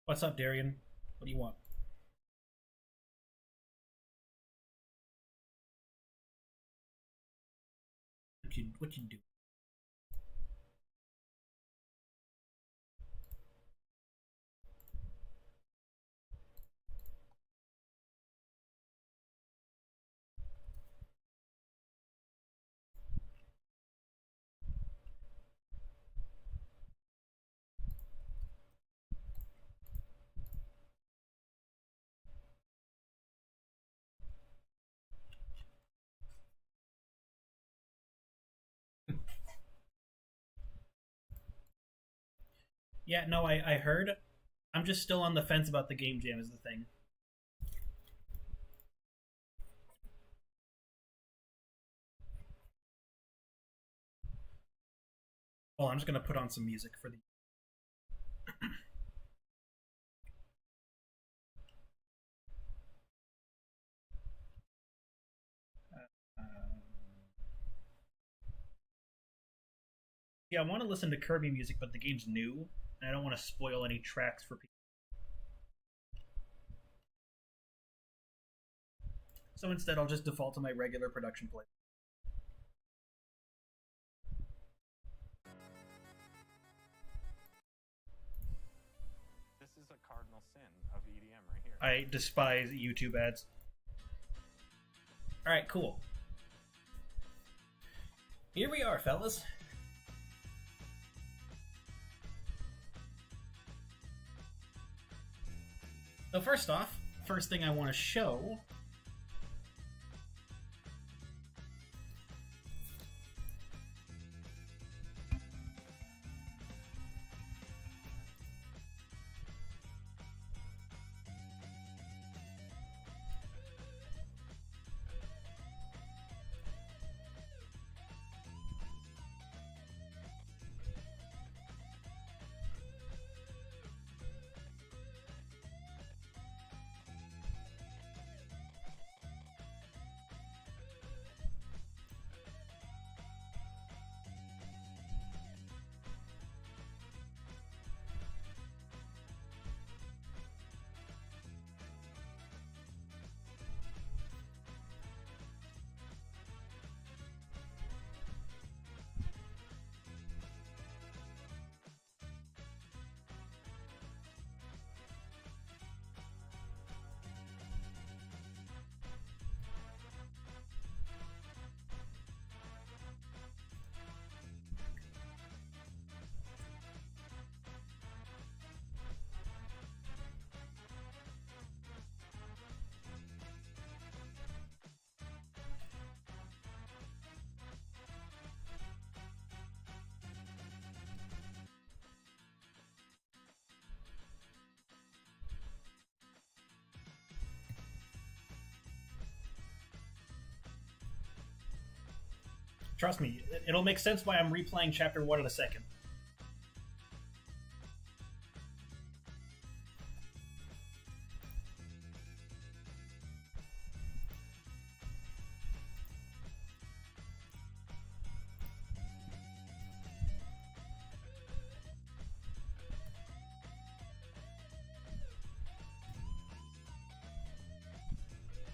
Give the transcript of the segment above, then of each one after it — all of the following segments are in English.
What's up, Darian? What do you want? What you do? Yeah, no, I heard. I'm just still on the fence about the game jam is the thing. Oh, I'm just gonna put on some music for the. Uh, yeah, I want to listen to Kirby music, but the game's new, and I don't want to spoil any tracks for people. So instead, I'll just default to my regular production play. This is a cardinal sin of EDM right here. I despise YouTube ads. All right, cool. Here we are, fellas. So first off, first thing I want to show. Trust me, it'll make sense why I'm replaying Chapter 1 in a second.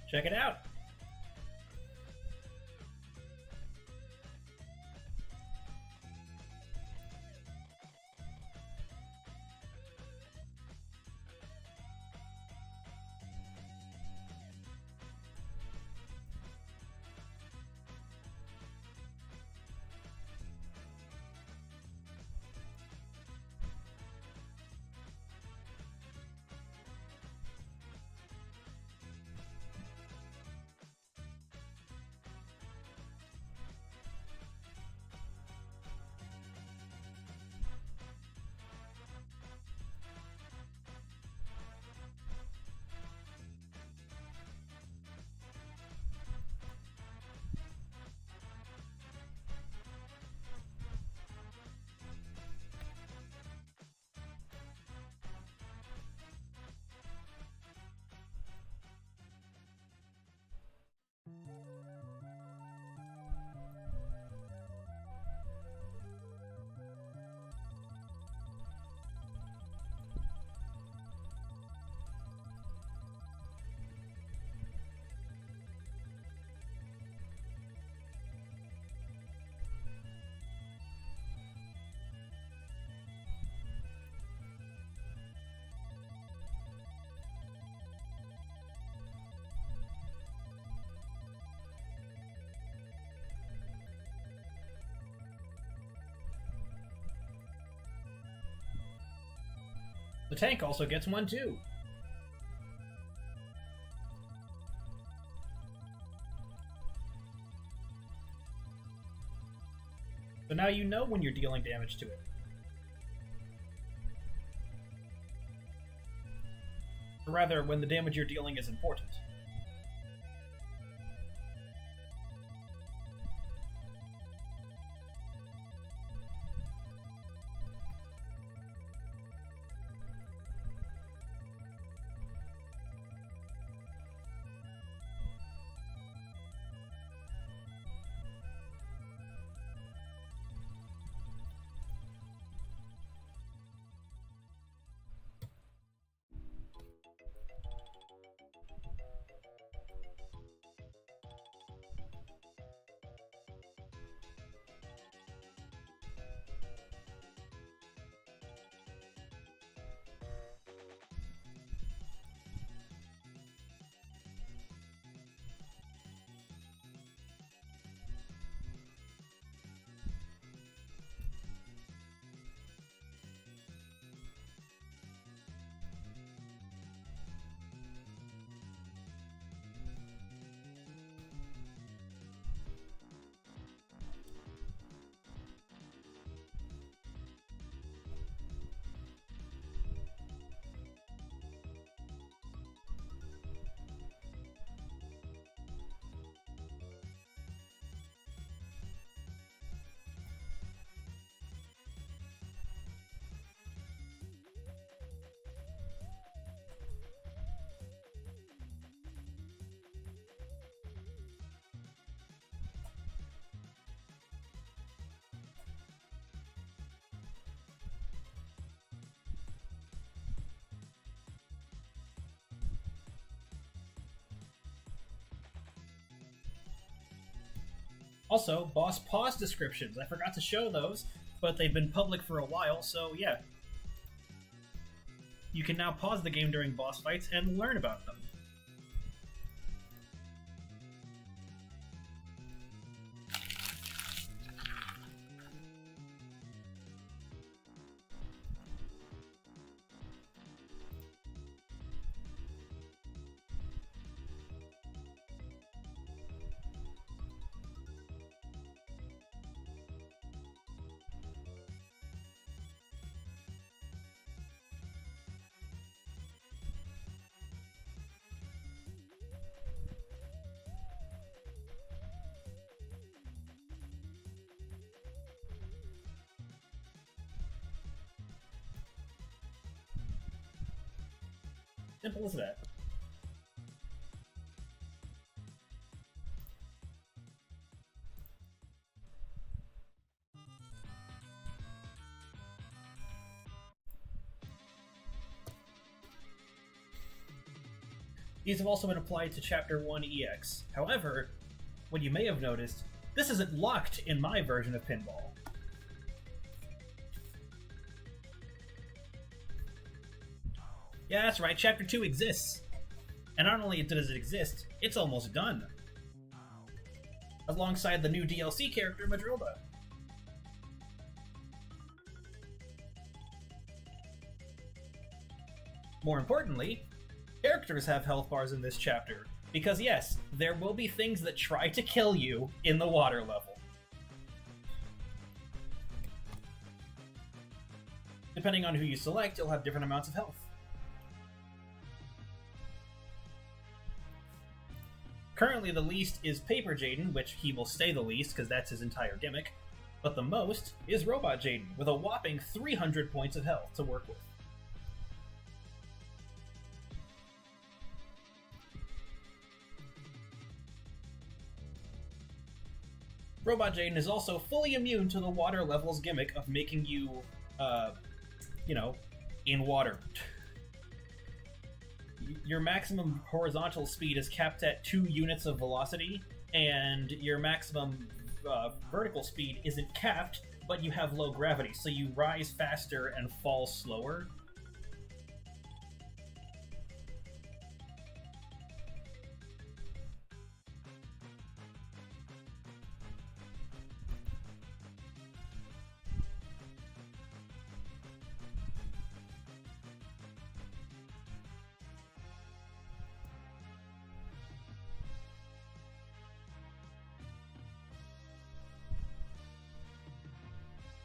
Check it out. The tank also gets one too. So now you know when you're dealing damage to it. Or rather, when the damage you're dealing is important. Also, boss pause descriptions. I forgot to show those, but they've been public for a while, so yeah. You can now pause the game during boss fights and learn about them. Simple as that. These have also been applied to Chapter 1 EX. However, what you may have noticed, this isn't locked in my version of Pinball. Yeah, that's right, Chapter 2 exists. And not only does it exist, it's almost done. Alongside the new DLC character, Madrilda. More importantly, characters have health bars in this chapter, because yes, there will be things that try to kill you in the water level. Depending on who you select, you'll have different amounts of health. Currently, the least is Paper Jaden, which he will stay the least because that's his entire gimmick, but the most is Robot Jaden, with a whopping 300 points of health to work with. Robot Jaden is also fully immune to the water level's gimmick of making you, in water. Your maximum horizontal speed is capped at 2 units of velocity, and your maximum vertical speed isn't capped, but you have low gravity, so you rise faster and fall slower.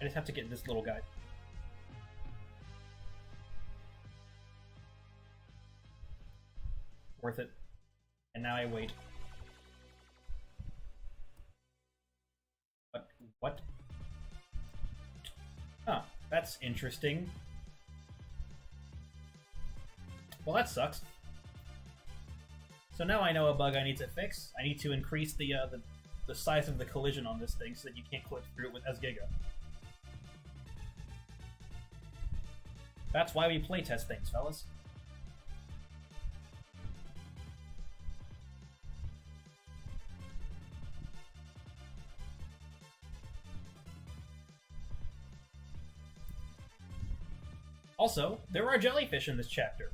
I just have to get this little guy. Worth it. And now I wait. What? Huh, that's interesting. Well, that sucks. So now I know a bug I need to fix. I need to increase the size of the collision on this thing so that you can't clip through it with as Giga. That's why we playtest things, fellas. Also, there are jellyfish in this chapter.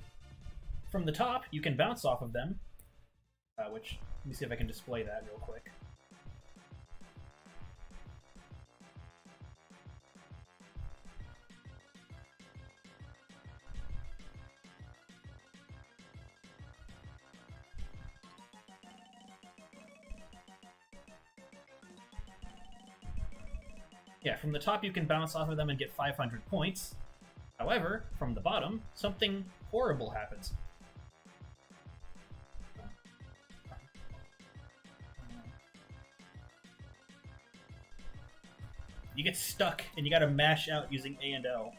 From the top, you can bounce off of them, which, let me see if I can display that real quick. Yeah, from the top you can bounce off of them and get 500 points. However, from the bottom, something horrible happens. You get stuck, and you gotta mash out using A and L.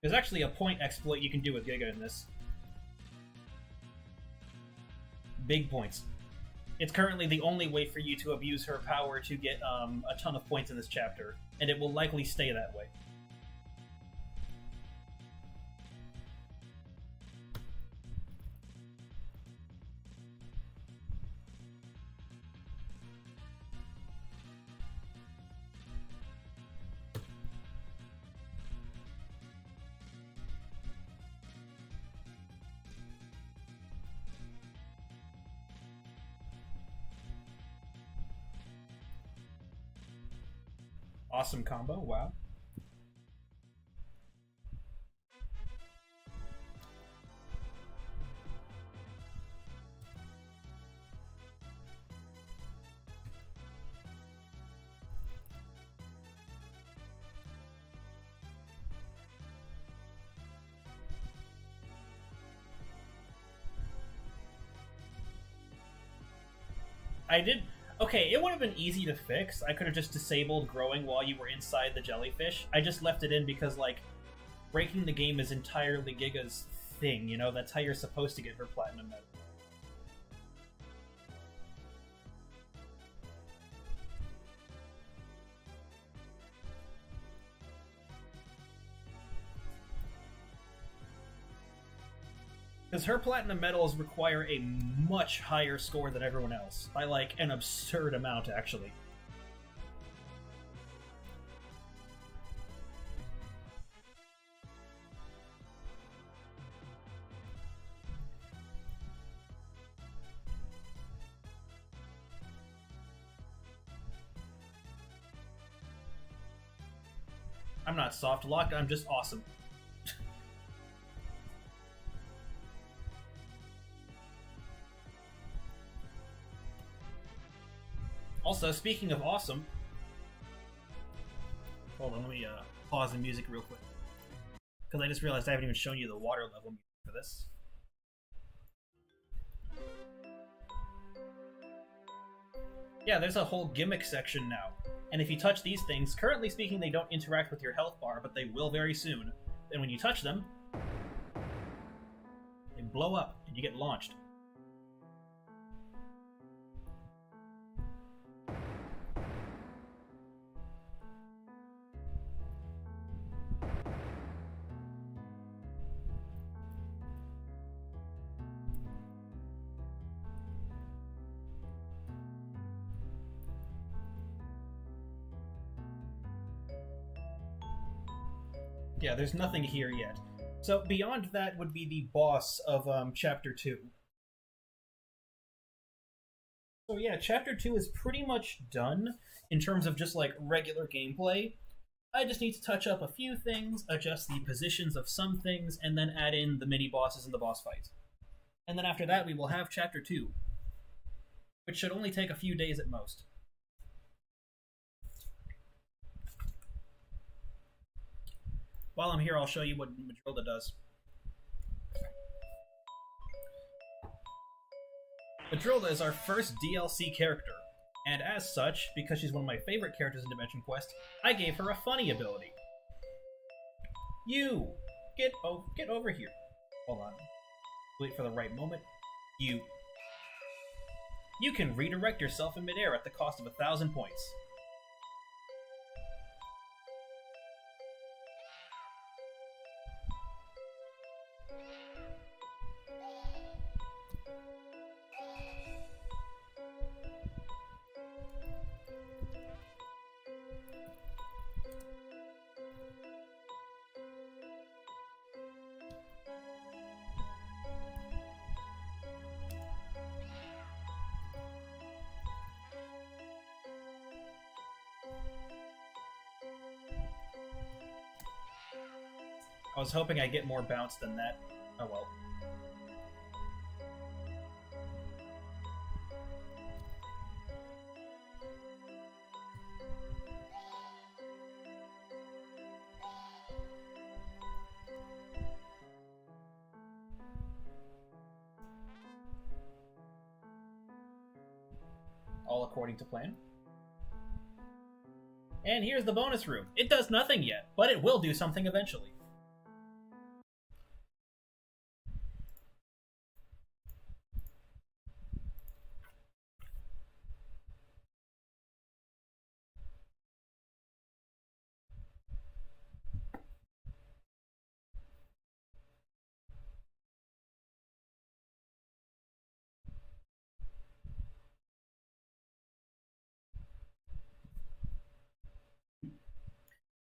There's actually a point exploit you can do with Giga in this. Big points. It's currently the only way for you to abuse her power to get a ton of points in this chapter, and it will likely stay that way. Awesome combo, wow. I did... Okay, it would have been easy to fix. I could have just disabled growing while you were inside the jellyfish. I just left it in because, like, breaking the game is entirely Giga's thing, you know? That's how you're supposed to get her platinum medal. Because her platinum medals require a much higher score than everyone else. By, like, an absurd amount, actually. I'm not soft locked, I'm just awesome. Also, speaking of awesome... Hold on, let me pause the music real quick. Because I just realized I haven't even shown you the water level music for this. Yeah, there's a whole gimmick section now. And if you touch these things, currently speaking, they don't interact with your health bar, but they will very soon. And when you touch them, they blow up, and you get launched. Yeah, there's nothing here yet. So beyond that would be the boss of Chapter 2. So yeah, Chapter 2 is pretty much done in terms of just like regular gameplay. I just need to touch up a few things, adjust the positions of some things, and then add in the mini-bosses and the boss fight. And then after that we will have Chapter 2, which should only take a few days at most. while I'm here, I'll show you what Matilda does. Matilda is our first DLC character, and as such, because she's one of my favorite characters in Dimension Quest, I gave her a funny ability. You! Get over here. Hold on. Wait for the right moment. You can redirect yourself in midair at the cost of 1,000 points. I was hoping I'd get more bounce than that. Oh well. All according to plan. And here's the bonus room. It does nothing yet, but it will do something eventually.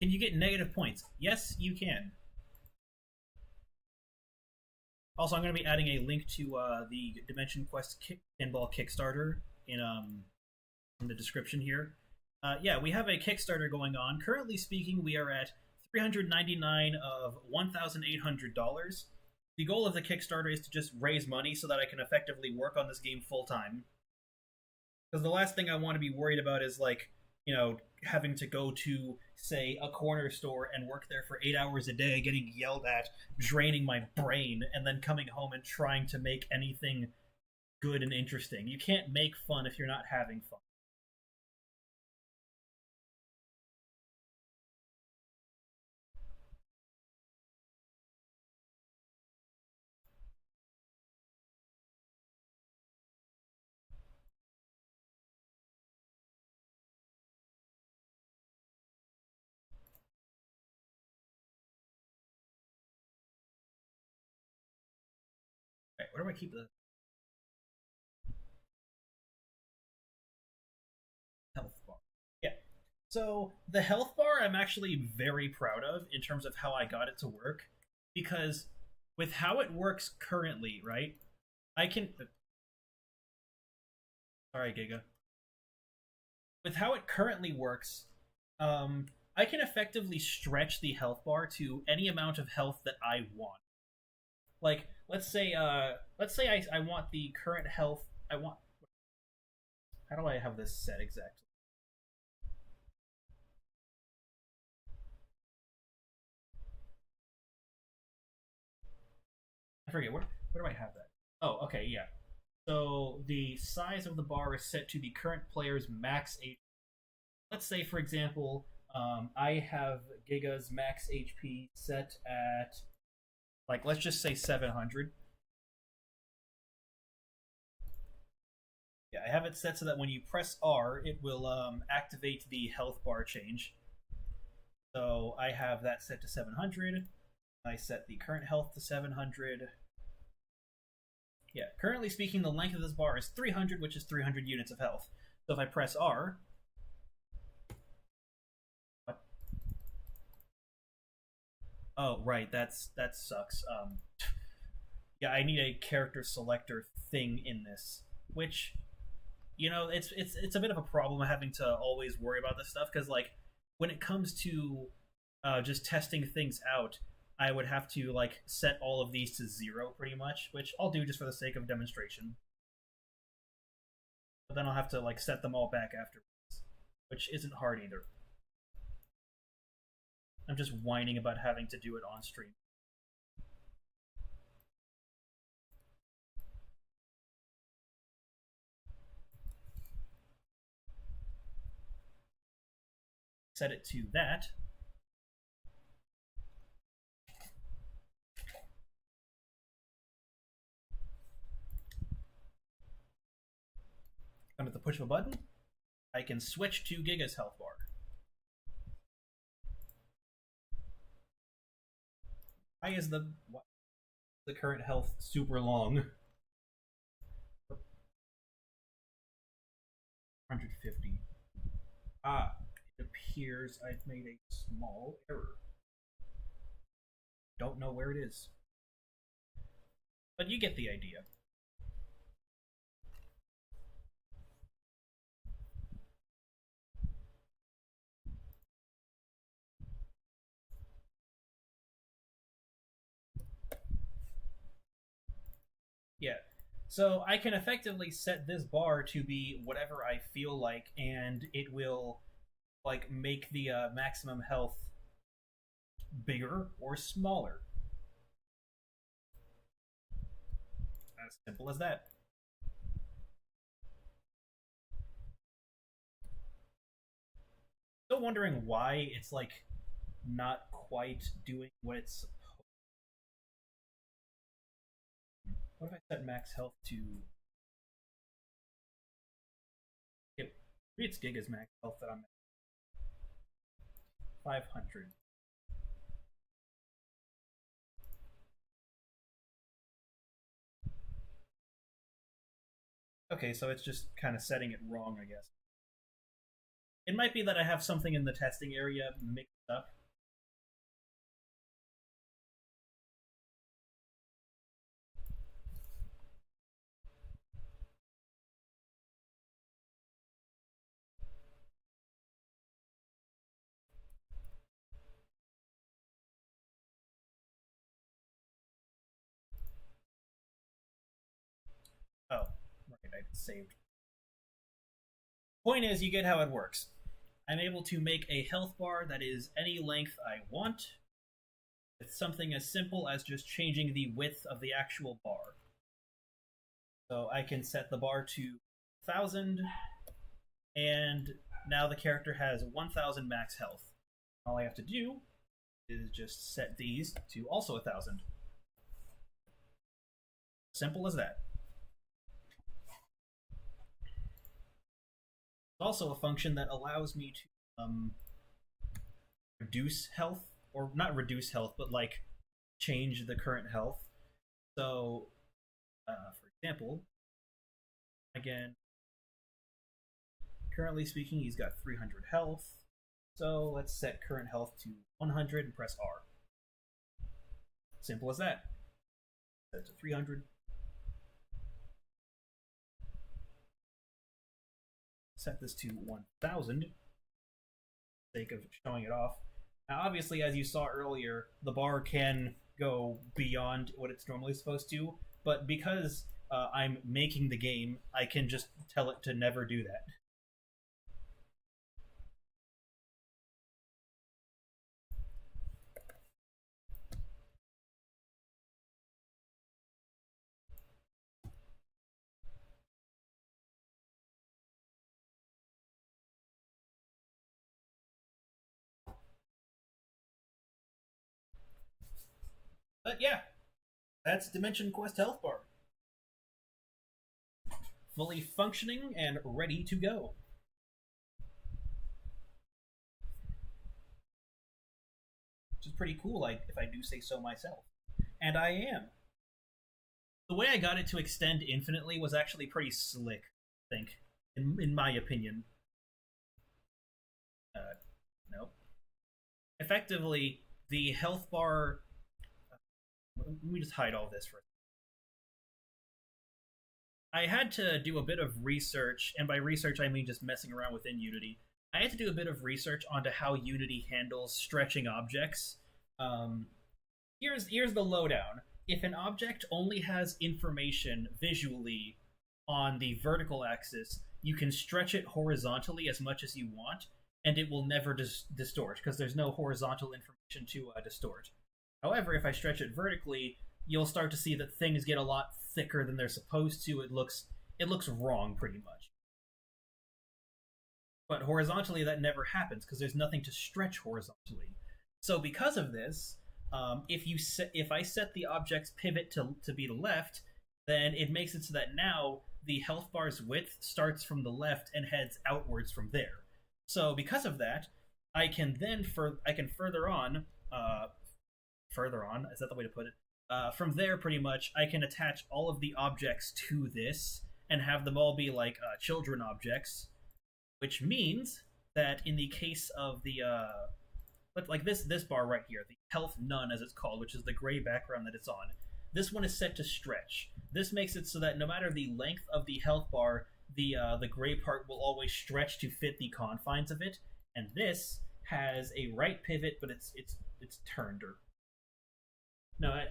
Can you get negative points? Yes, you can. Also, I'm going to be adding a link to the Dimension Quest Pinball Kickstarter in the description here. Yeah, we have a Kickstarter going on. Currently speaking, we are at $399 of $1,800. The goal of the Kickstarter is to just raise money so that I can effectively work on this game full time. Because the last thing I want to be worried about is, like, you know, having to go to, say, a corner store and work there for 8 hours a day, getting yelled at, draining my brain, and then coming home and trying to make anything good and interesting. You can't make fun if you're not having fun. Right, where do I keep the health bar? Yeah. So the health bar I'm actually very proud of in terms of how I got it to work, because with how it works currently, right? I can Sorry, Giga. With how it currently works, I can effectively stretch the health bar to any amount of health that I want. Like, let's say I want the current health. I want. How do I have this set exactly? I forget where do I have that? Oh, okay, yeah. So the size of the bar is set to the current player's max HP. Let's say, for example, I have Giga's max HP set at, like, let's just say 700. Yeah, I have it set so that when you press R, it will activate the health bar change. So I have that set to 700. I set the current health to 700. Yeah, currently speaking, the length of this bar is 300, which is 300 units of health. So if I press R... What? Oh, right, that sucks. Yeah, I need a character selector thing in this, which, you know, it's a bit of a problem having to always worry about this stuff, because, like, when it comes to just testing things out, I would have to, like, set all of these to 0 pretty much, which I'll do just for the sake of demonstration. But then I'll have to, like, set them all back afterwards, which isn't hard either. I'm just whining about having to do it on stream. Set it to that. And at the push of a button, I can switch to Giga's health bar. Why is the current health super long? 150. Ah, it appears I've made a small error. Don't know where it is. But you get the idea. Yeah. So I can effectively set this bar to be whatever I feel like, and it will like make the maximum health bigger or smaller. As simple as that. Still wondering why it's like not quite doing what it's. What if I set max health to? Maybe it's Giga's max health that I'm at. 500. Okay, so it's just kind of setting it wrong, I guess. It might be that I have something in the testing area mixed up. Oh, right, I saved. Point is, you get how it works. I'm able to make a health bar that is any length I want. It's something as simple as just changing the width of the actual bar. So I can set the bar to 1000, and now the character has 1000 max health. All I have to do is just set these to also 1000. Simple as that. Also a function that allows me to reduce health, or not reduce health, but like change the current health. So, for example, again, currently speaking, he's got 300 health. So let's set current health to 100 and press R. Simple as that. Set to 300. Set this to 1000 for the sake of showing it off. Now, obviously, as you saw earlier, the bar can go beyond what it's normally supposed to, but because I'm making the game, I can just tell it to never do that. But yeah, that's Dimension Quest Health Bar. Fully functioning and ready to go. Which is pretty cool, if I do say so myself. And I am. The way I got it to extend infinitely was actually pretty slick, I think, in my opinion. Nope. Effectively, the health bar. Let me just hide all this for a second. I had to do a bit of research, and by research I mean just messing around within Unity. I had to do a bit of research onto how Unity handles stretching objects. Here's the lowdown. If an object only has information visually on the vertical axis, you can stretch it horizontally as much as you want, and it will never distort, because there's no horizontal information to distort. However, if I stretch it vertically, you'll start to see that things get a lot thicker than they're supposed to. It looks wrong pretty much. But horizontally, that never happens because there's nothing to stretch horizontally. So because of this, if I set the object's pivot to be the left, then it makes it so that now the health bar's width starts from the left and heads outwards from there. So because of that, I can further on, is that the way to put it? From there, pretty much, I can attach all of the objects to this and have them all be like children objects, which means that in the case of the like this bar right here, the health none as it's called, which is the gray background that it's on, this one is set to stretch. This makes it so that no matter the length of the health bar, the gray part will always stretch to fit the confines of it. And this has a right pivot, but it's turned. Or no,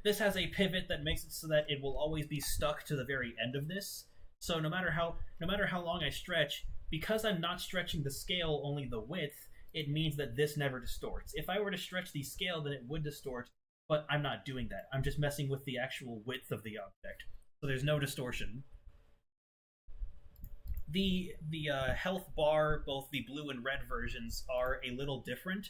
this has a pivot that makes it so that it will always be stuck to the very end of this. So no matter how long I stretch, because I'm not stretching the scale, only the width, it means that this never distorts. If I were to stretch the scale, then it would distort, but I'm not doing that. I'm just messing with the actual width of the object. So there's no distortion. The health bar, both the blue and red versions, are a little different.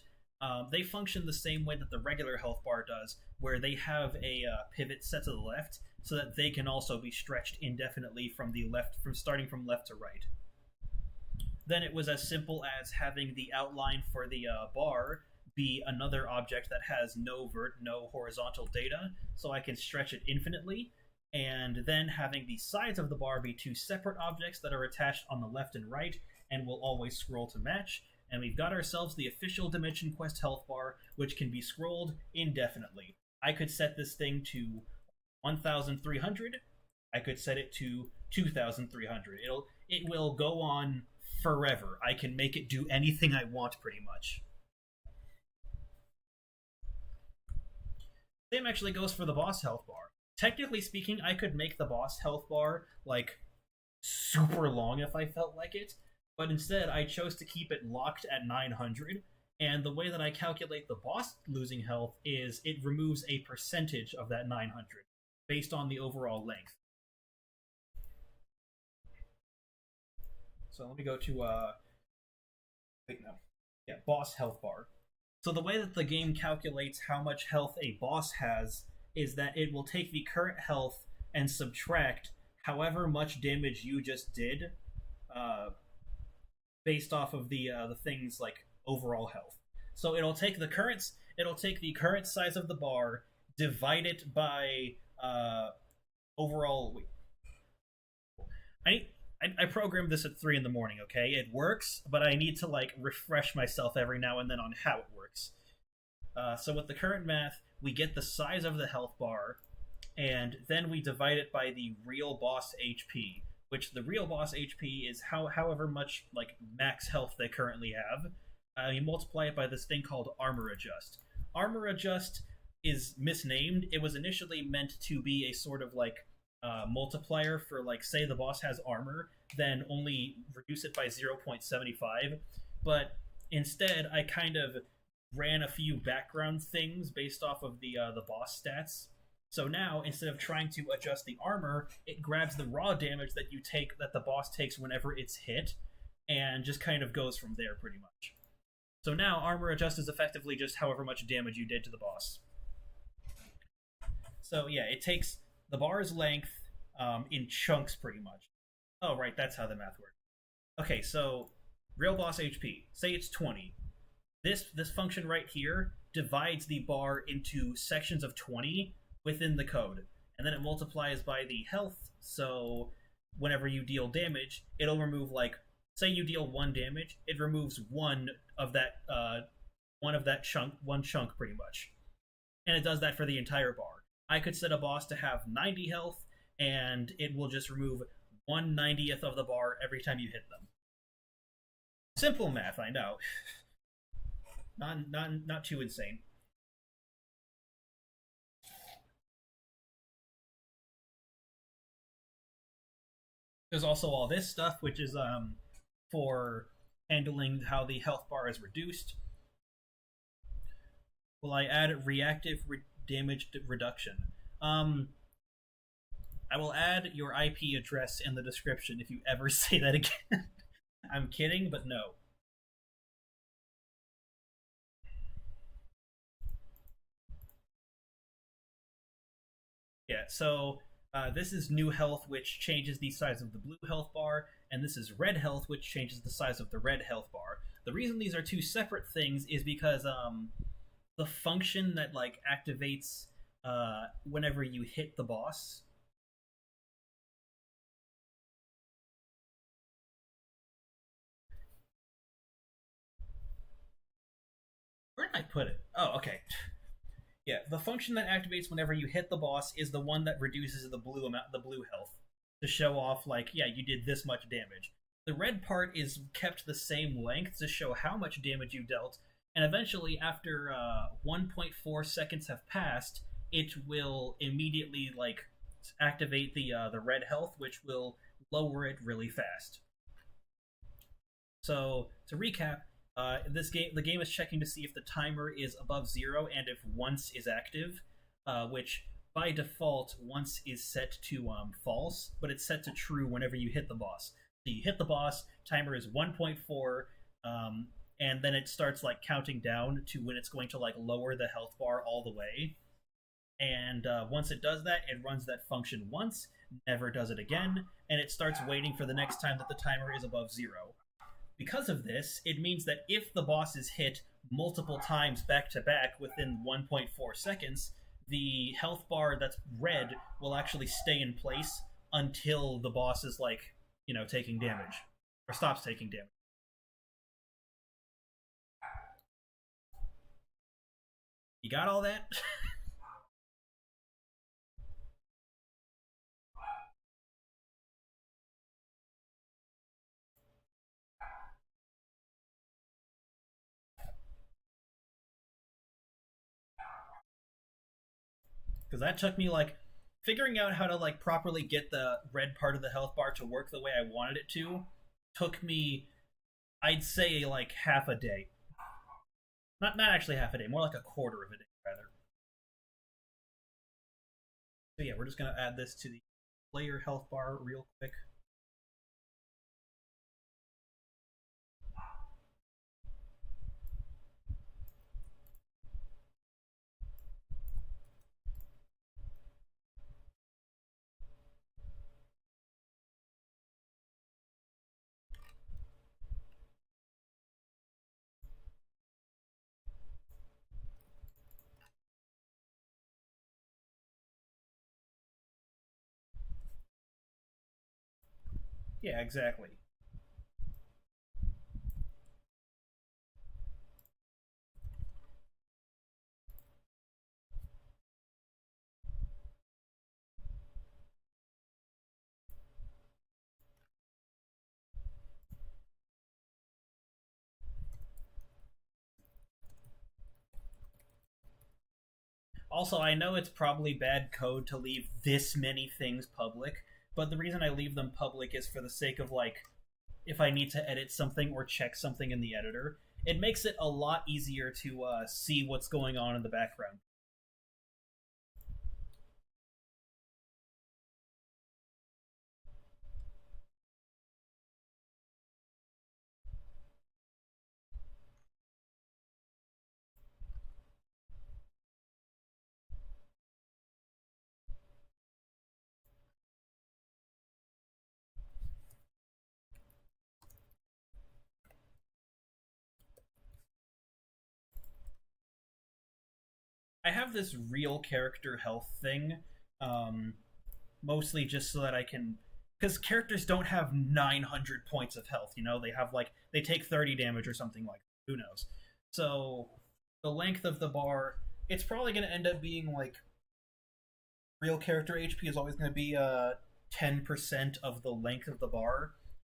They function the same way that the regular health bar does, where they have a pivot set to the left, so that they can also be stretched indefinitely from starting from left to right. Then it was as simple as having the outline for the bar be another object that has no horizontal data, so I can stretch it infinitely, and then having the sides of the bar be two separate objects that are attached on the left and right and will always scroll to match. And we've got ourselves the official Dimension Quest health bar, which can be scrolled indefinitely. I could set this thing to 1,300. I could set it to 2,300. It will go on forever. I can make it do anything I want, pretty much. Same actually goes for the boss health bar. Technically speaking, I could make the boss health bar like super long if I felt like it, but instead I chose to keep it locked at 900. And the way that I calculate the boss losing health is it removes a percentage of that 900 based on the overall length. So let me go to boss health bar. So the way that the game calculates how much health a boss has is that it will take the current health and subtract however much damage you just did, based off of the things like overall health. So it'll take the current size of the bar, divide it by overall. I programmed this at 3 in the morning. Okay, it works, but I need to like refresh myself every now and then on how it works. So with the current math, we get the size of the health bar, and then we divide it by the real boss HP, which the real boss HP is however much like max health they currently have. You multiply it by this thing called armor adjust. Armor adjust is misnamed. It was initially meant to be a sort of like multiplier for, like, say the boss has armor, then only reduce it by 0.75. But instead, I kind of ran a few background things based off of the boss stats. So now, instead of trying to adjust the armor, it grabs the raw damage that the boss takes whenever it's hit, and just kind of goes from there, pretty much. So now, armor adjust is effectively just however much damage you did to the boss. So yeah, it takes the bar's length in chunks, pretty much. Oh, right, that's how the math works. Okay, so real boss HP, say it's 20. This function right here divides the bar into sections of 20 within the code, and then it multiplies by the health. So whenever you deal damage, it'll remove, like, say you deal 1 damage, it removes one of that chunk pretty much, and it does that for the entire bar. I could set a boss to have 90 health, and it will just remove 1/90th of the bar every time you hit them. Simple math, I know. Not too insane. There's also all this stuff, which is for handling how the health bar is reduced. Will I add reactive damage reduction? I will add your IP address in the description if you ever say that again. I'm kidding, but no. Yeah, so this is new health, which changes the size of the blue health bar, and this is red health, which changes the size of the red health bar. The reason these are two separate things is because the function that like activates whenever you hit the boss. Where did I put it? Oh, okay. Yeah, the function that activates whenever you hit the boss is the one that reduces the blue health to show off like, yeah, you did this much damage. The red part is kept the same length to show how much damage you dealt, and eventually, after 1.4 seconds have passed, it will immediately like activate the red health, which will lower it really fast. So to recap, the game is checking to see if the timer is above 0 and if once is active, which by default once is set to false, but it's set to true whenever you hit the boss. So you hit the boss, timer is 1.4, and then it starts like counting down to when it's going to like lower the health bar all the way. And once it does that, it runs that function once, never does it again, and it starts waiting for the next time that the timer is above 0. Because of this, it means that if the boss is hit multiple times back to back within 1.4 seconds, the health bar that's red will actually stay in place until the boss is like, taking damage or stops taking damage. You got all that? Because that took me like figuring out how to like properly get the red part of the health bar to work the way I wanted it to took me, I'd say, like half a day. Not actually half a day, more like a quarter of a day rather. So yeah, we're just gonna add this to the player health bar real quick. Yeah, exactly. Also, I know it's probably bad code to leave this many things public, but the reason I leave them public is for the sake of like, if I need to edit something or check something in the editor, it makes it a lot easier to see what's going on in the background. I have this real character health thing, um, mostly just so that I can, because characters don't have 900 points of health. They have like they take 30 damage or something like that. Who knows? So the length of the bar, it's probably going to end up being like real character HP is always going to be 10% of the length of the bar.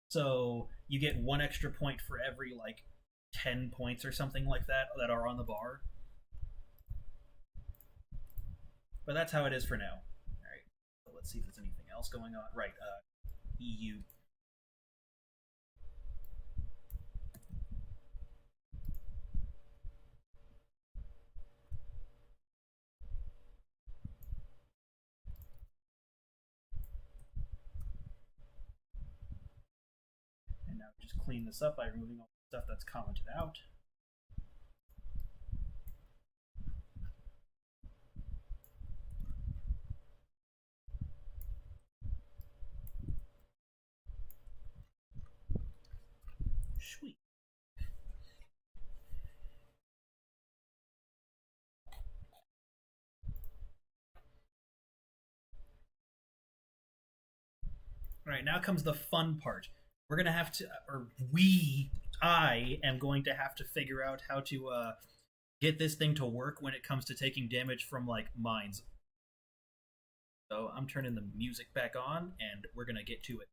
So you get one extra point for every like 10 points or something like that are on the bar. But that's how it is for now. All right. So let's see if there's anything else going on. Right. EU. just clean this up by removing all the stuff that's commented out. Sweet. All right, now comes the fun part. We're gonna have to, or I am going to have to figure out how to get this thing to work when it comes to taking damage from like mines. So I'm turning the music back on, and we're gonna get to it.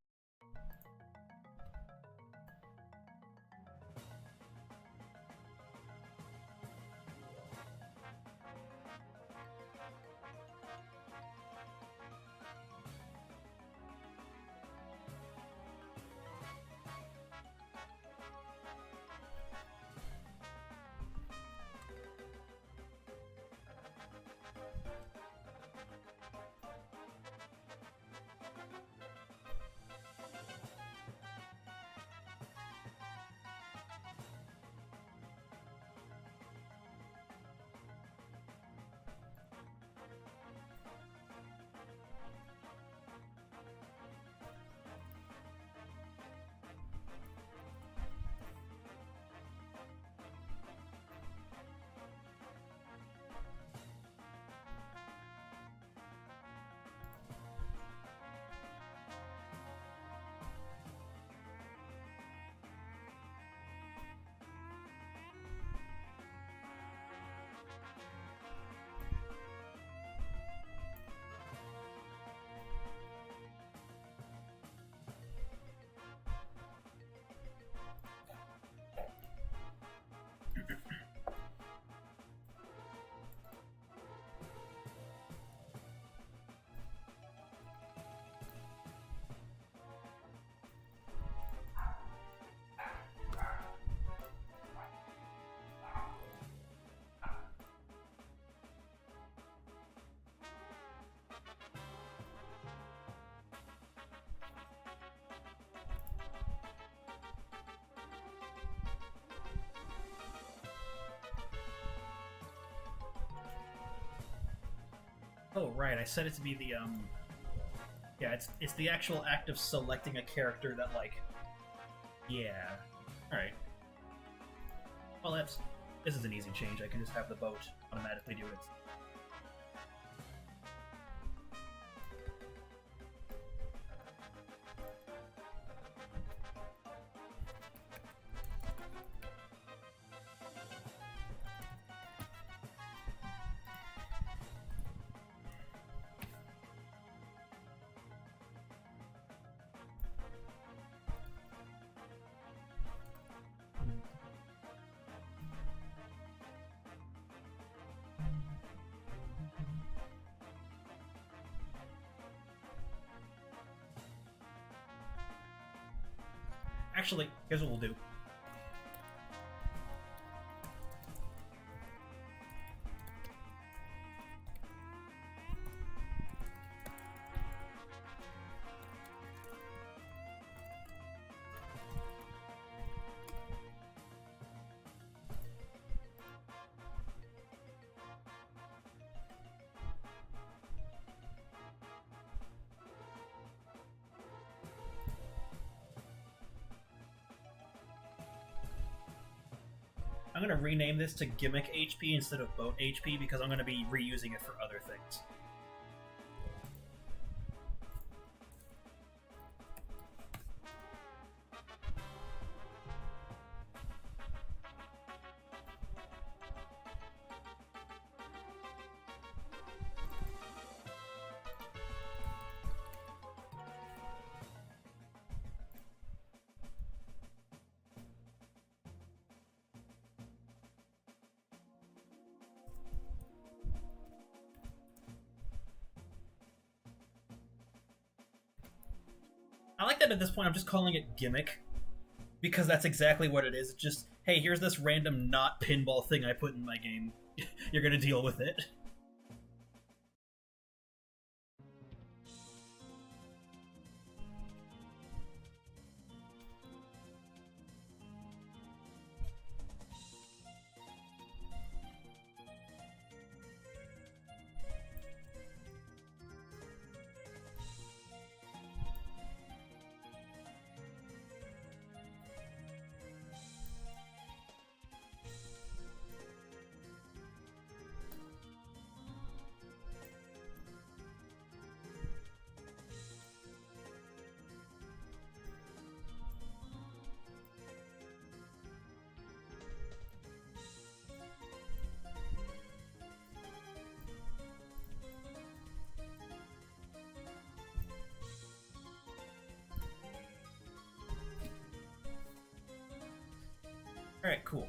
Oh right, I set it to be the yeah, it's the actual act of selecting a character that like yeah. Alright. Well this is an easy change. I can just have the boat automatically do it. Actually, here's what we'll do. I'm going to rename this to Gimmick HP instead of Boat HP because I'm going to be reusing it for other things. I like that at this point I'm just calling it Gimmick, because that's exactly what it is. It's just, hey, here's this random not pinball thing I put in my game. You're gonna deal with it. Alright, cool.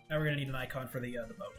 Now we're gonna need an icon for the boat.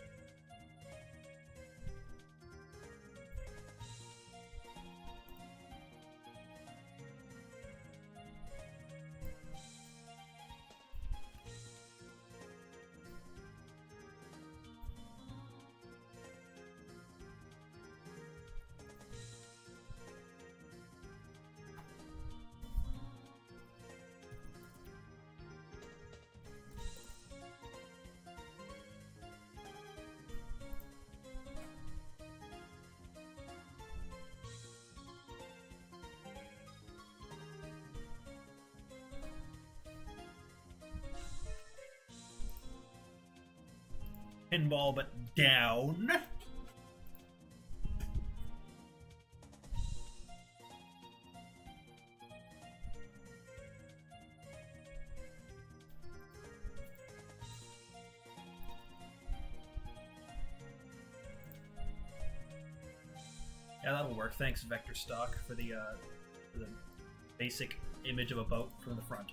Pinball, but down. Yeah, that'll work. Thanks, Vector Stock, for the basic image of a boat from the front.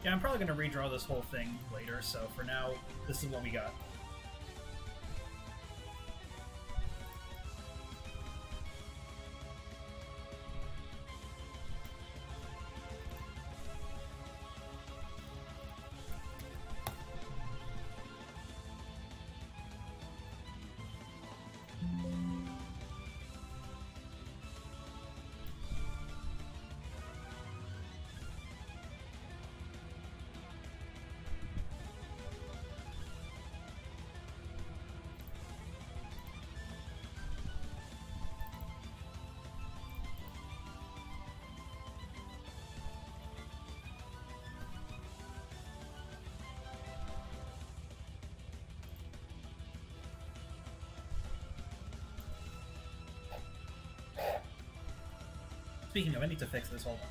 Yeah, I'm probably going to redraw this whole thing later, so for now, this is what we got. Speaking of, I need to fix this. Hold on.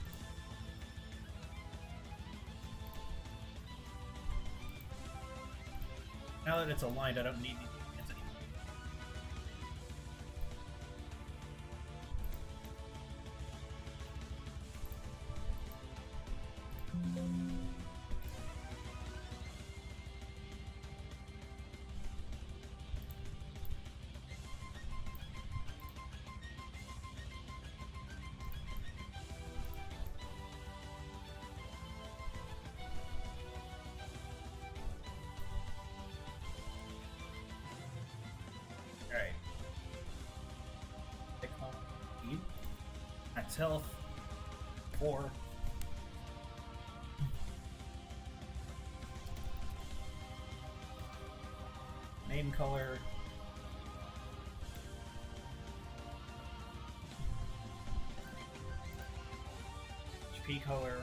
Now that it's aligned, I don't need these units anymore. Alright. Max health. 4. Name color. HP color.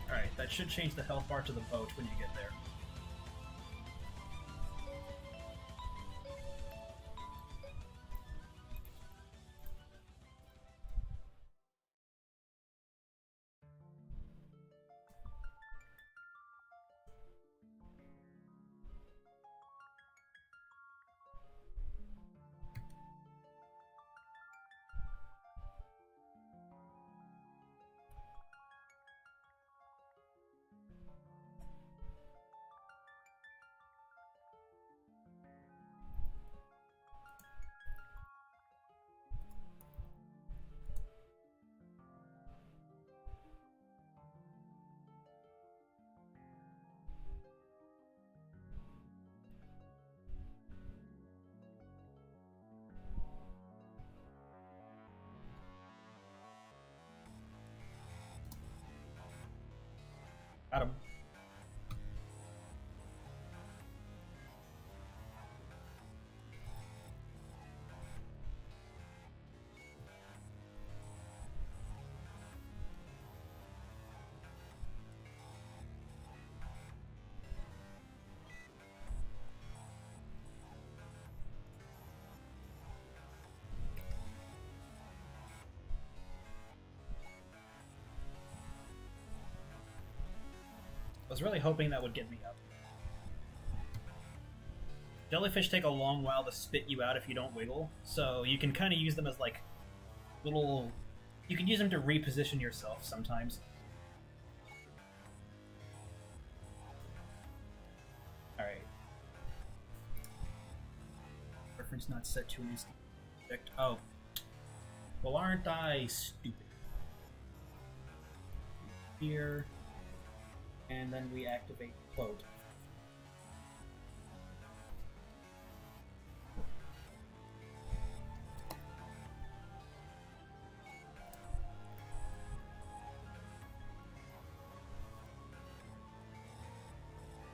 Alright, that should change the health bar to the boat when you get there. Got him. I was really hoping that would get me up. Jellyfish take a long while to spit you out if you don't wiggle, so you can kind of use them as like little... You can use them to reposition yourself sometimes. Alright. Reference not set to an instant object. Oh. Well, aren't I stupid? Here. And then we activate quote.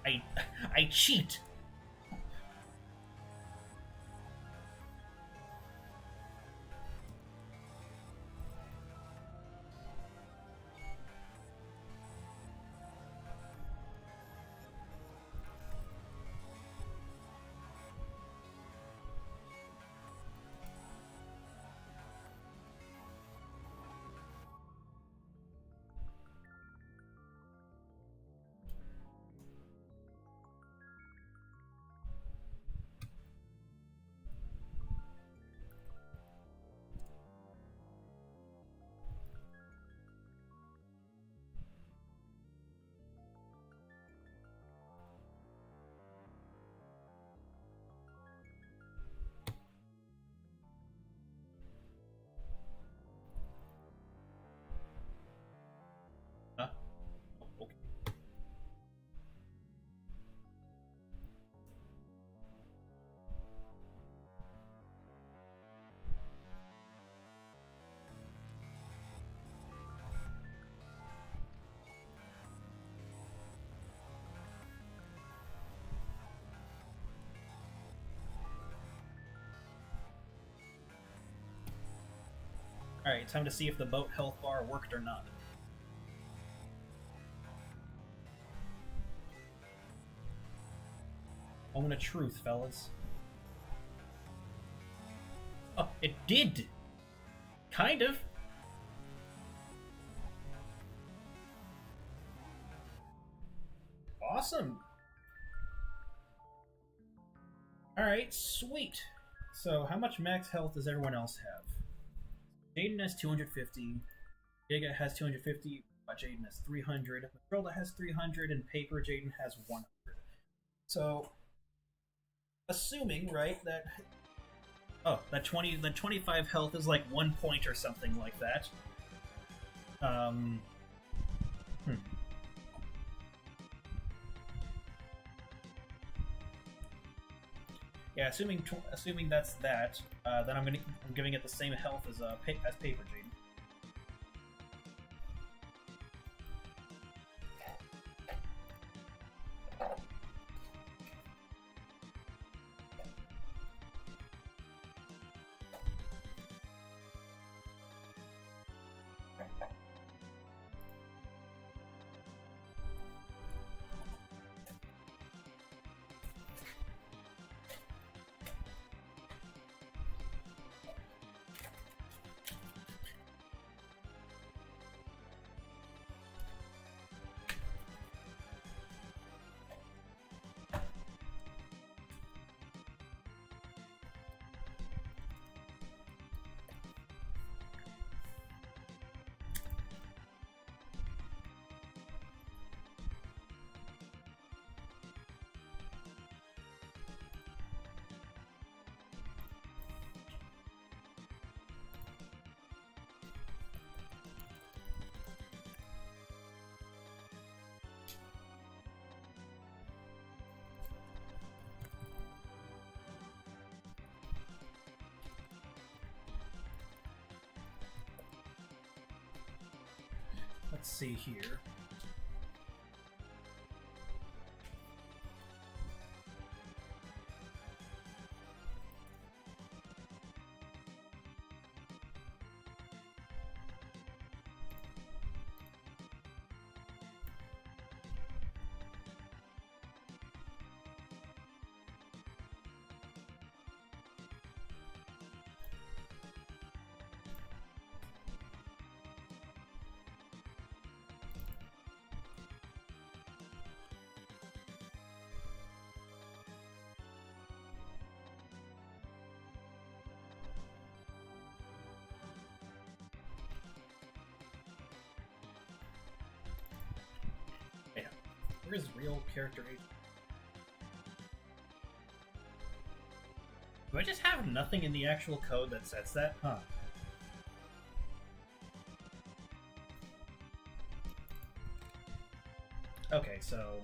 I cheat. Alright, time to see if the boat health bar worked or not. Moment of truth, fellas. Oh, it did! Kind of. Awesome. Alright, sweet. So, how much max health does everyone else have? Jaden has 250. Giga has 250. Jaden has 300. Matilda has 300. And Paper Jaden has 100. So, assuming, right, that... Oh, that 25 health is like 1 point or something like that. Yeah, assuming that's that, then I'm giving it the same health as Paper Jaden. Let's see here. Where's real character age? Do I just have nothing in the actual code that sets that? Huh. Okay, so...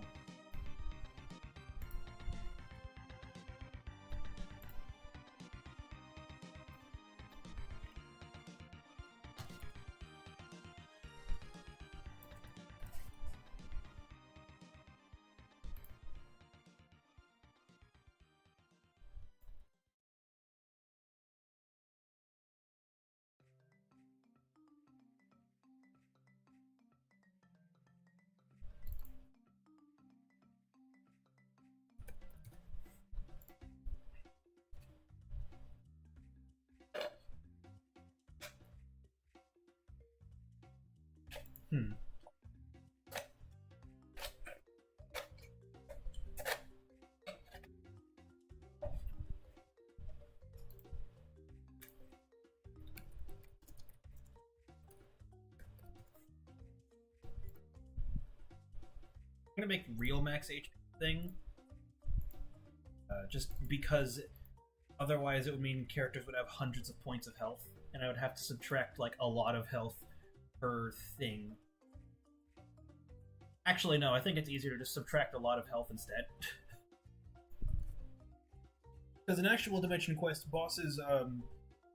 I'm gonna make real max HP thing, just because otherwise it would mean characters would have hundreds of points of health, and I would have to subtract like a lot of health per thing. Actually, no, I think it's easier to just subtract a lot of health instead. Because in actual Dimension Quest, bosses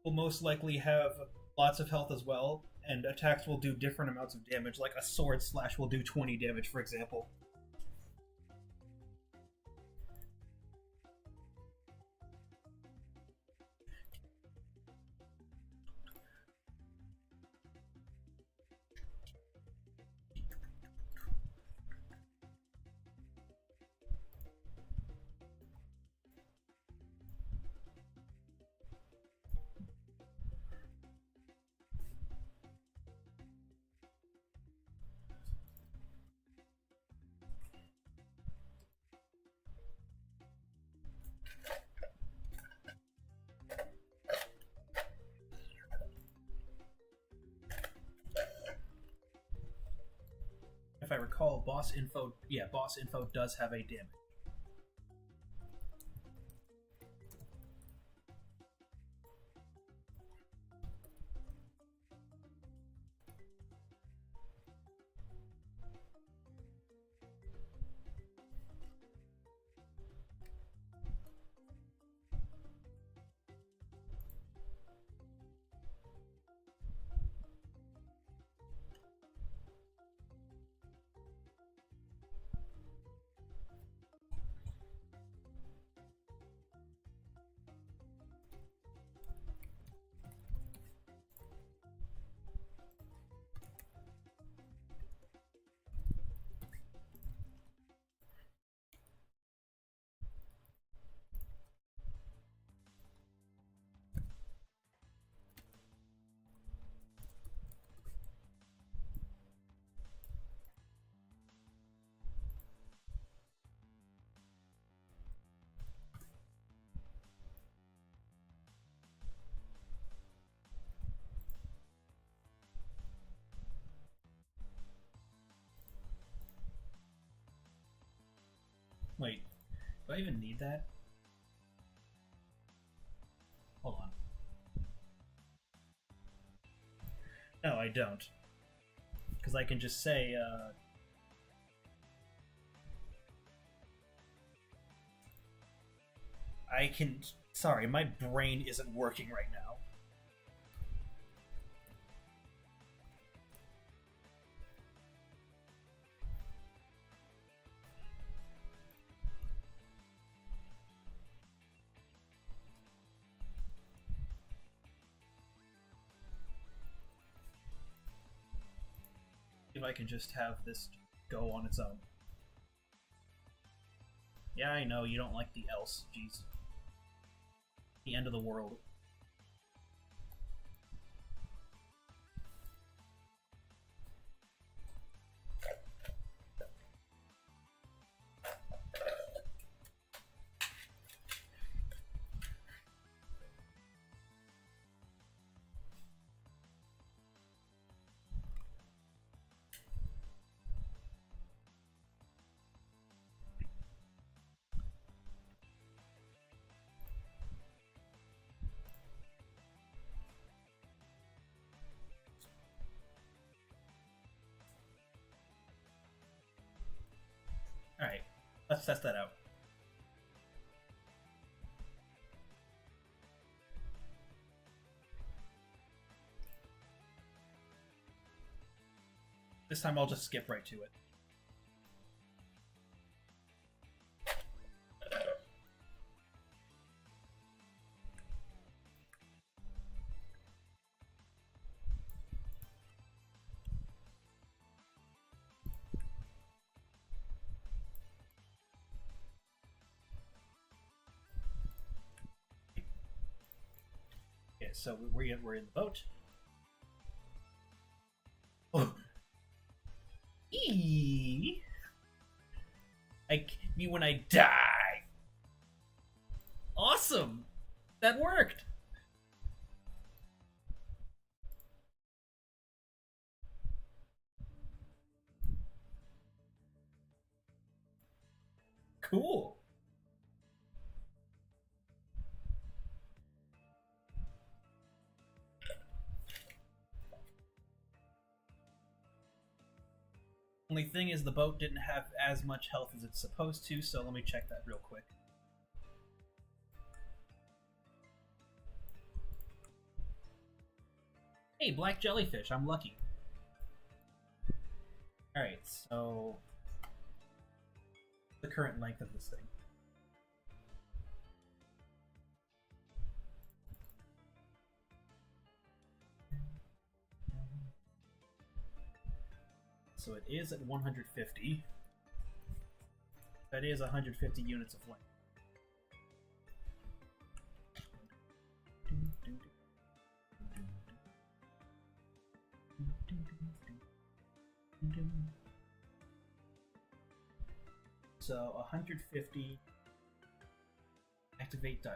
will most likely have lots of health as well, and attacks will do different amounts of damage, like a sword slash will do 20 damage, for example. recall, boss info does have a damage. Wait, do I even need that? Hold on. No, I don't. Because I can just say, I can... Sorry, my brain isn't working right now. If I can just have this go on its own. Yeah, I know, you don't like the else. Jeez. The end of the world. Alright, let's test that out. This time I'll just skip right to it. Okay, so we're in the boat. Oh. Me when I die. Awesome! That worked! Cool. Only thing is the boat didn't have as much health as it's supposed to, so let me check that real quick. Hey, black jellyfish, I'm lucky. Alright, so... the current length of this thing. So it is at 150. That is 150 units of length. So 150. Activate done.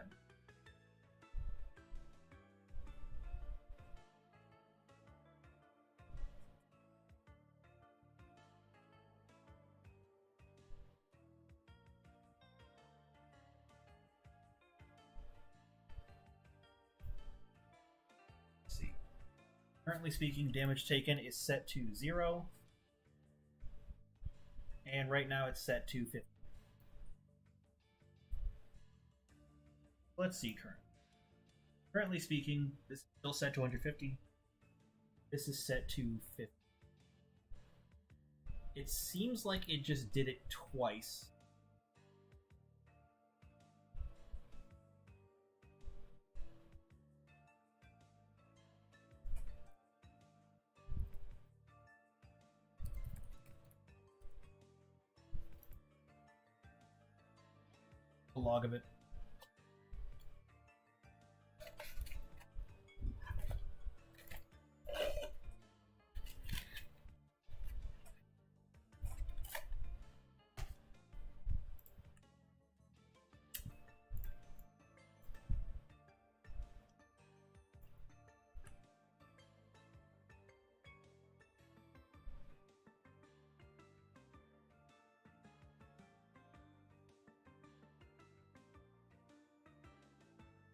currently speaking, damage taken is set to 0. And right now it's set to 50. Let's see currently speaking, this is still set to 150. This is set to 50. It seems like it just did it twice. A log of it.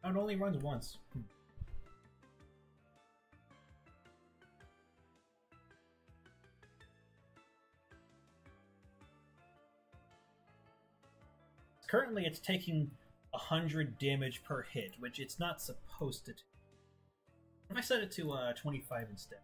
Oh, it only runs once. Currently, it's taking 100 damage per hit, which it's not supposed to. If I set it to 25 instead.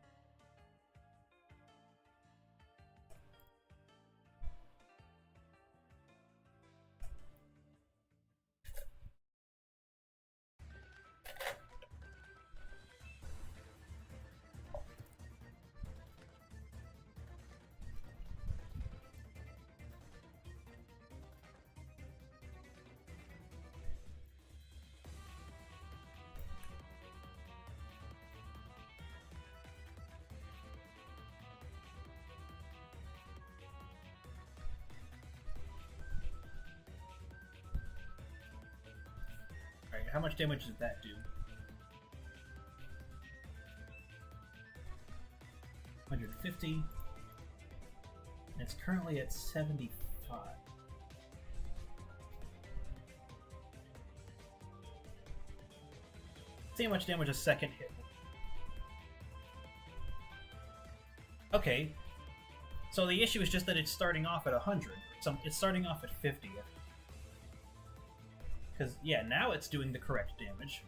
Alright, how much damage does that do? 150. And it's currently at 75. See how much damage a second hit. Okay. So the issue is just that it's starting off at 100. So it's starting off at 50. Because, yeah, now it's doing the correct damage.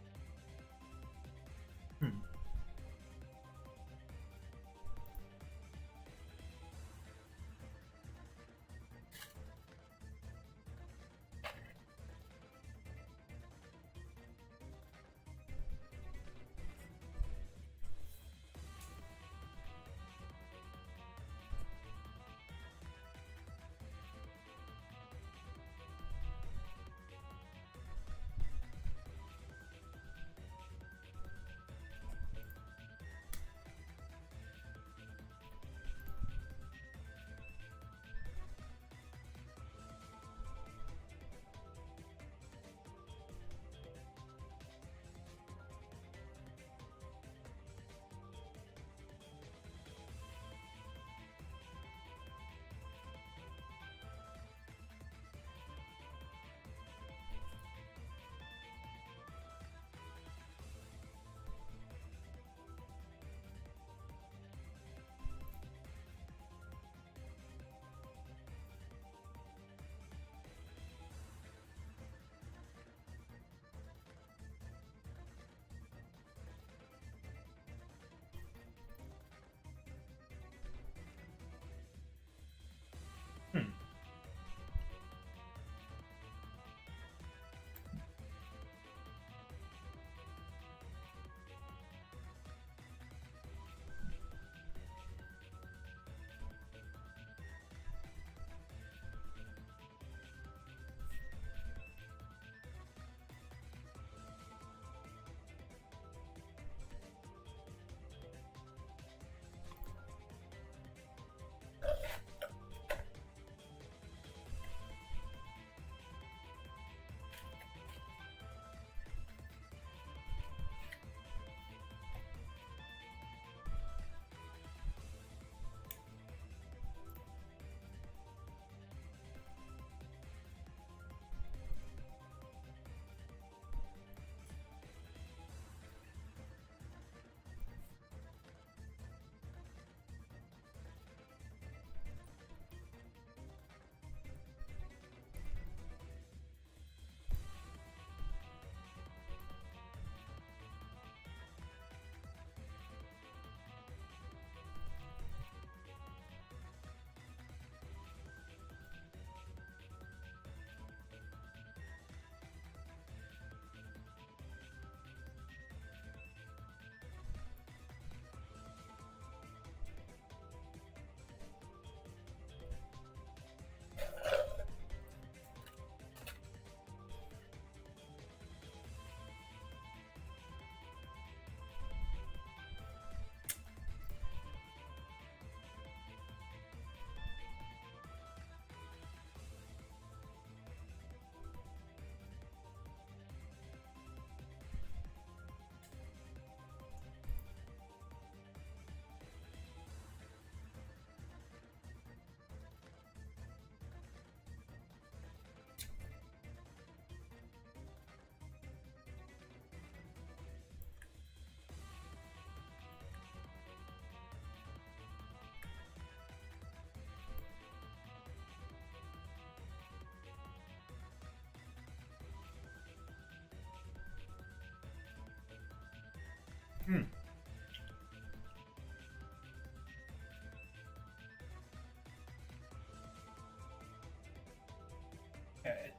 Hmm.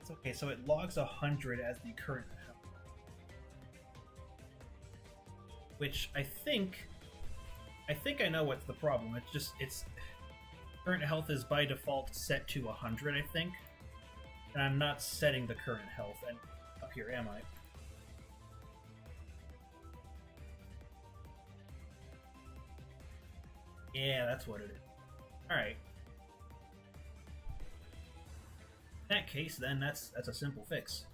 It's okay, so it logs 100 as the current health. Which I think I know what's the problem. It's current health is by default set to 100, I think. And I'm not setting the current health and up here, am I? Yeah, that's what it is. Alright. In that case, then that's a simple fix.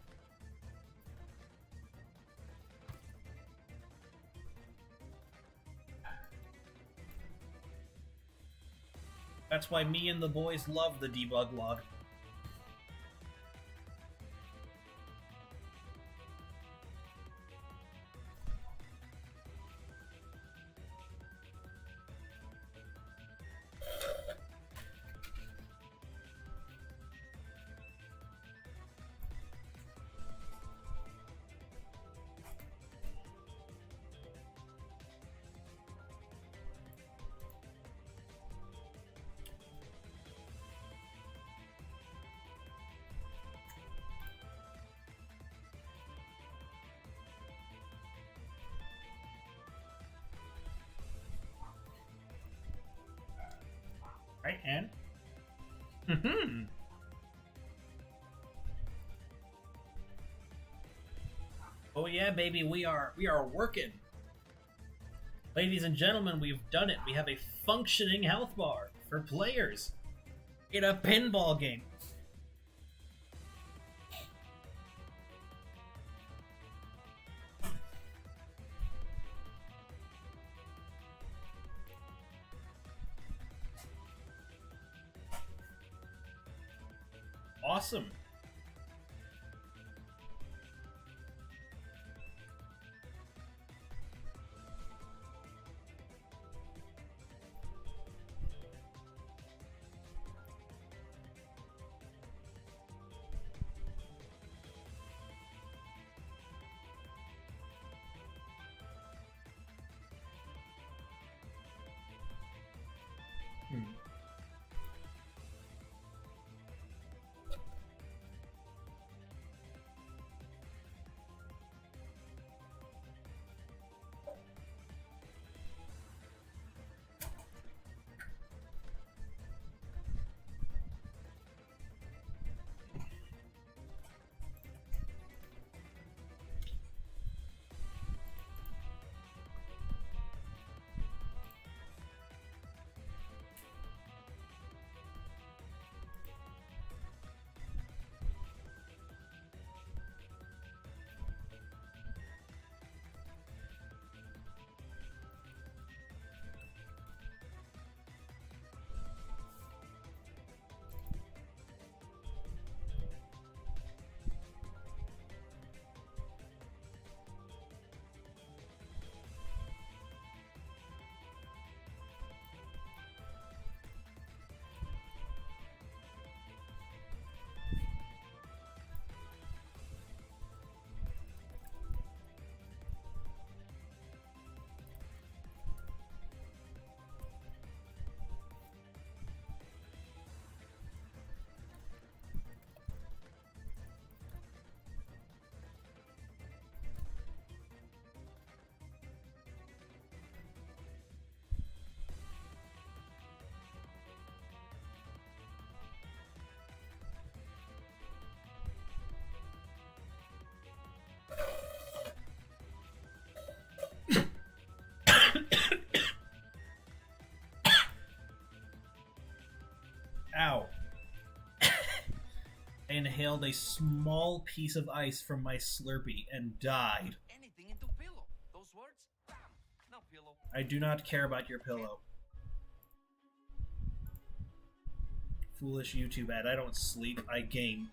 That's why me and the boys love the debug log. Right, and oh yeah, baby, we are working. Ladies and gentlemen, we've done it. We have a functioning health bar for players in a pinball game. Awesome. Ow. I inhaled a small piece of ice from my Slurpee and died. Anything into pillow. Those words? Bam! No pillow. I do not care about your pillow. Foolish YouTube ad. I don't sleep, I game.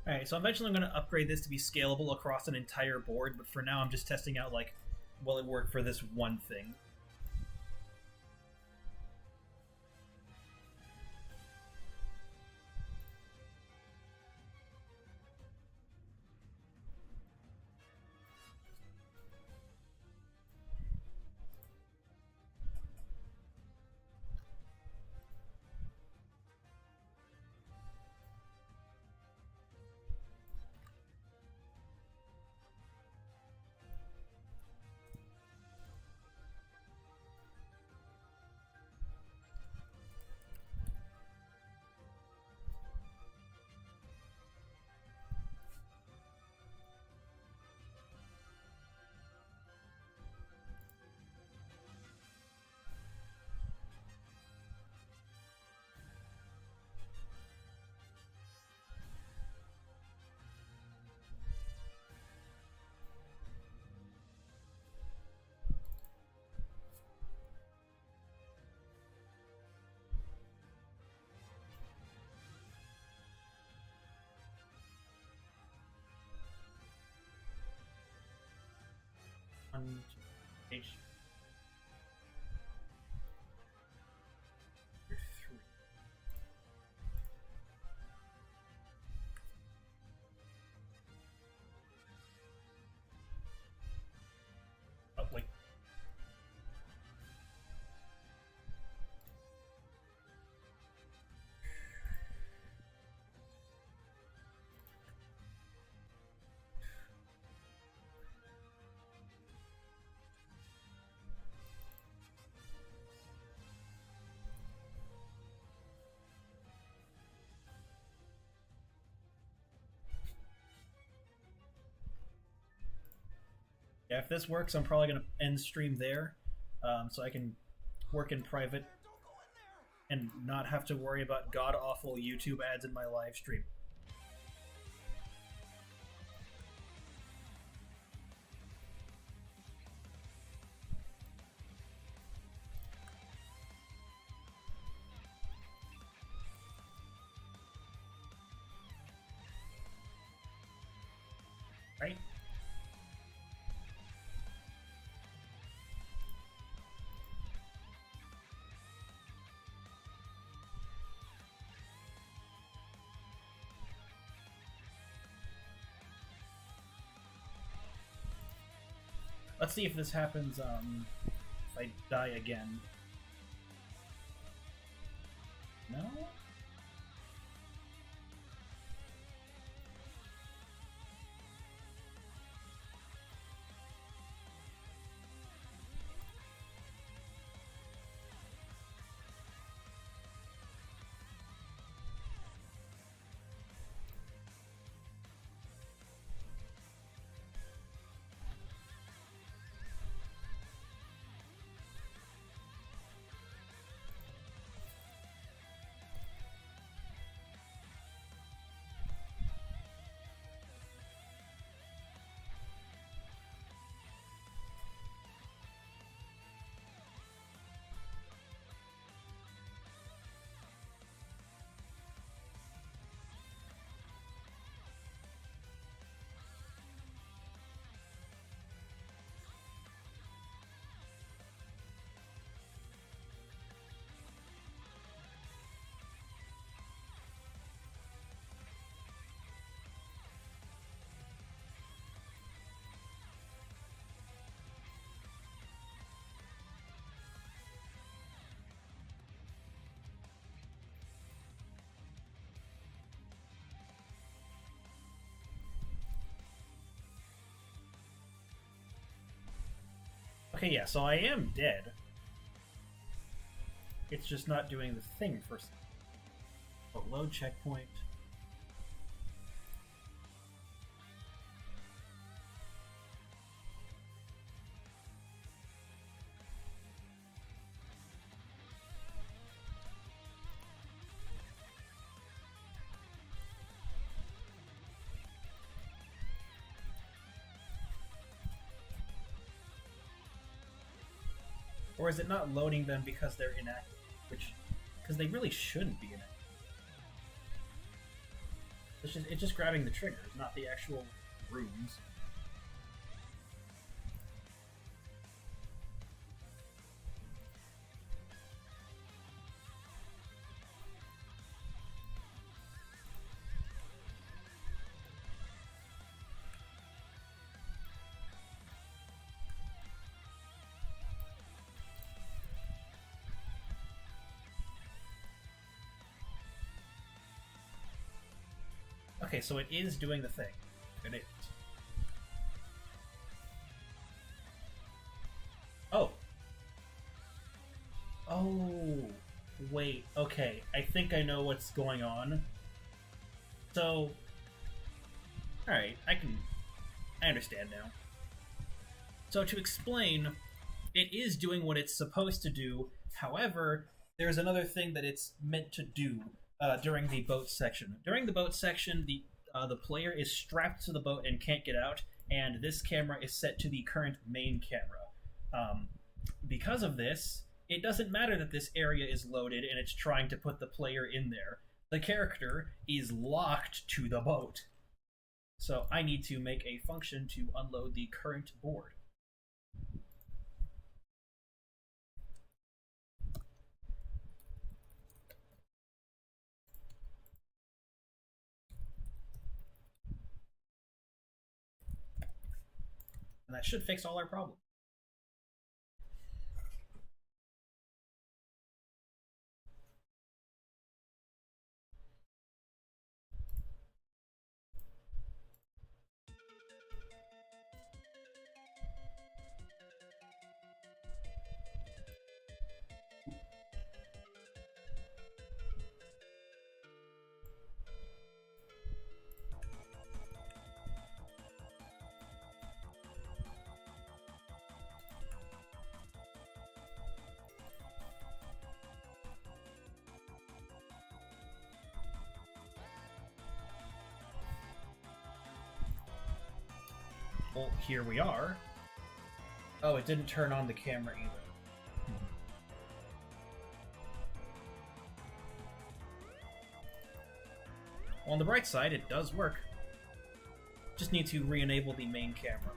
Alright, so eventually I'm going to upgrade this to be scalable across an entire board, but for now I'm just testing out, like, will it work for this one thing? On page 3. Oh, wait. Yeah, if this works, I'm probably going to end stream there, so I can work in private and not have to worry about god-awful YouTube ads in my live stream. Right? Let's see if this happens, if I die again. No? Okay, yeah, so I am dead. It's just not doing the thing for... Oh, load checkpoint. Or is it not loading them because they're inactive? Which, because they really shouldn't be inactive. It's just grabbing the triggers, not the actual rooms. Okay, so it is doing the thing. It is. Oh. Oh. Wait, okay. I think I know what's going on. So... Alright, I understand now. So to explain, it is doing what it's supposed to do. However, there's another thing that it's meant to do. During the boat section. During the boat section, the player is strapped to the boat and can't get out, and this camera is set to the current main camera. Because of this, it doesn't matter that this area is loaded and it's trying to put the player in there. The character is locked to the boat. So I need to make a function to unload the current board. And that should fix all our problems. Well, here we are. Oh, it didn't turn on the camera either. Well, on the bright side, it does work. Just need to re-enable the main camera.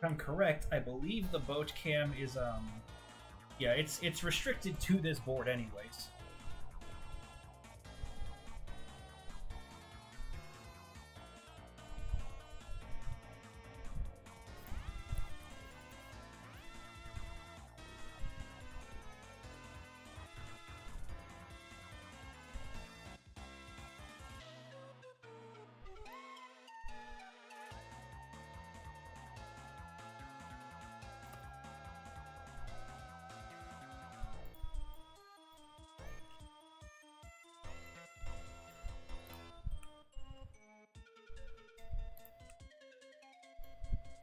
If I'm correct, I believe the boat cam is yeah, it's restricted to this board anyways.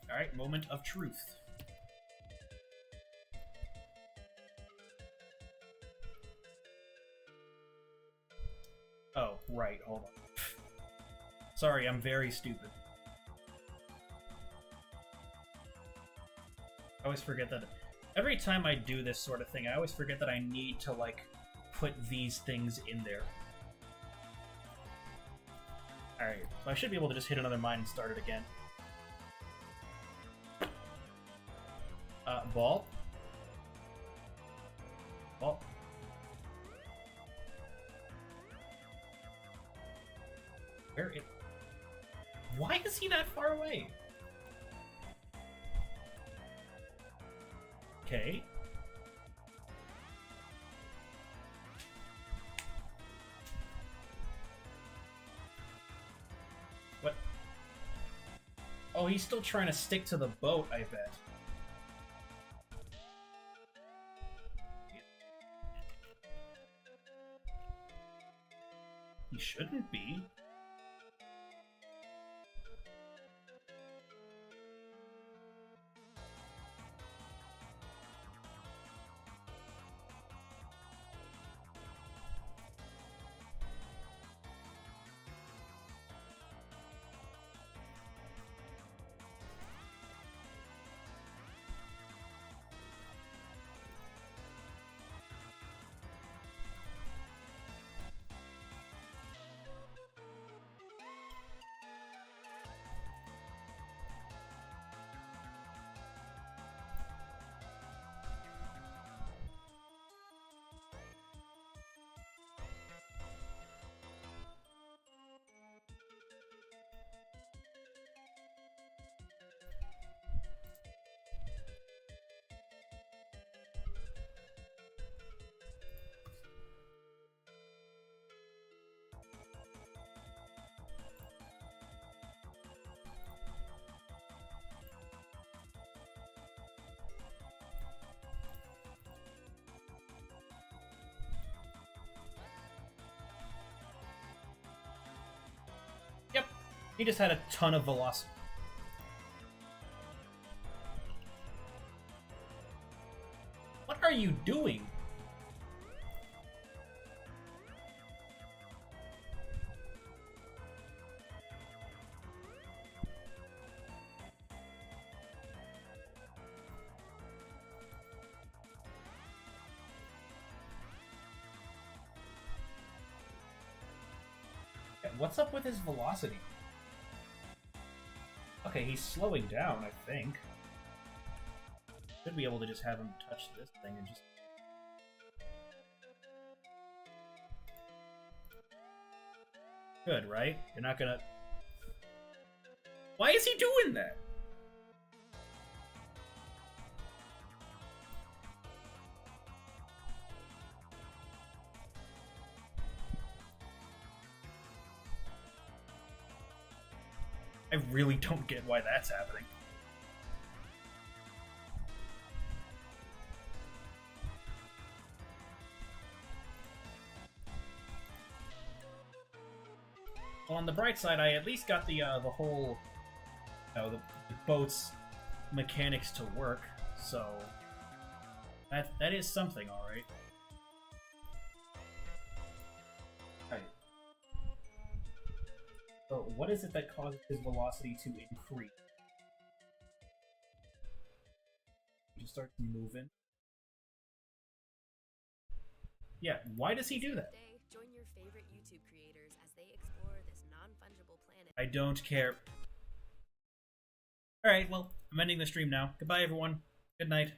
Alright, moment of truth. Oh, right, hold on. Sorry, I'm very stupid. I always forget that... Every time I do this sort of thing, I always forget that I need to, like, put these things in there. Alright, so I should be able to just hit another mine and start it again. Ball. Ball. Where it... Why is he that far away? Okay. What? Oh, he's still trying to stick to the boat, I bet. He shouldn't be. Yep, he just had a ton of velocity. What are you doing? What's up with his velocity? Okay, he's slowing down, I think. Should be able to just have him touch this thing and just... Good, right? You're not gonna... Why is he doing that? I really don't get why that's happening. Well, on the bright side, I at least got the whole, the boat's mechanics to work, so that is something, all right. So what is it that causes his velocity to increase? He just starts moving. Yeah, why does he do that? Join your favorite YouTube creators as they explore this non-fungible planet. I don't care. Alright, well, I'm ending the stream now. Goodbye, everyone. Good night.